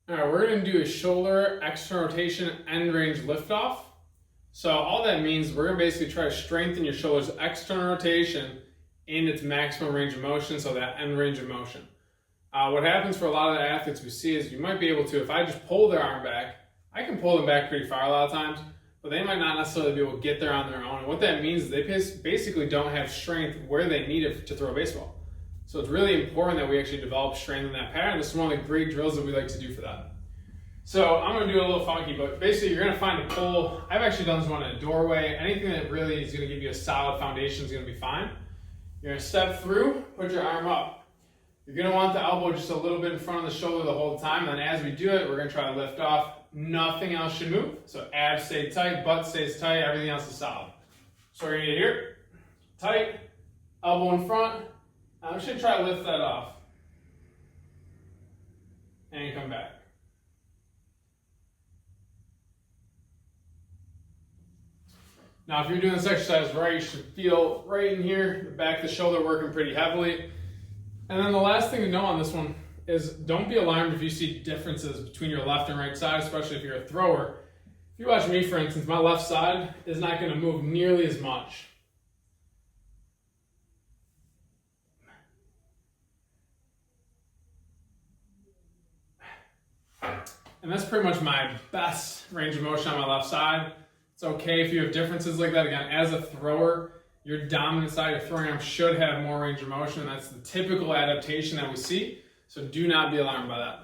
All right, we're going to do a shoulder external rotation end range liftoff. So all that means we're going to basically try to strengthen your shoulder's external rotation in its maximum range of motion, so that end range of motion. What happens for a lot of the athletes we see is you might be able to, if I just pull their arm back, I can pull them back pretty far a lot of times, but they might not necessarily be able to get there on their own. And what that means is they basically don't have strength where they need it to throw a baseball. So it's really important that we actually develop strength in that pattern. This is one of the great drills that we like to do for that. So I'm going to do it a little funky, but basically you're going to find a pole. I've actually done this one in a doorway. Anything that really is going to give you a solid foundation is going to be fine. You're going to step through, put your arm up. You're going to want the elbow just a little bit in front of the shoulder the whole time. And then as we do it, we're going to try to lift off. Nothing else should move. So abs stay tight, butt stays tight, everything else is solid. So we're going to get here, tight, elbow in front. I'm just going to try to lift that off. And come back. Now, if you're doing this exercise right, you should feel right in here, the back of the shoulder working pretty heavily. And then the last thing to know on this one is don't be alarmed if you see differences between your left and right side, especially if you're a thrower. If you watch me, for instance, my left side is not going to move nearly as much. And that's pretty much my best range of motion on my left side. It's okay if you have differences like that. Again, as a thrower, your dominant side, your throwing arm should have more range of motion. That's the typical adaptation that we see. So do not be alarmed by that.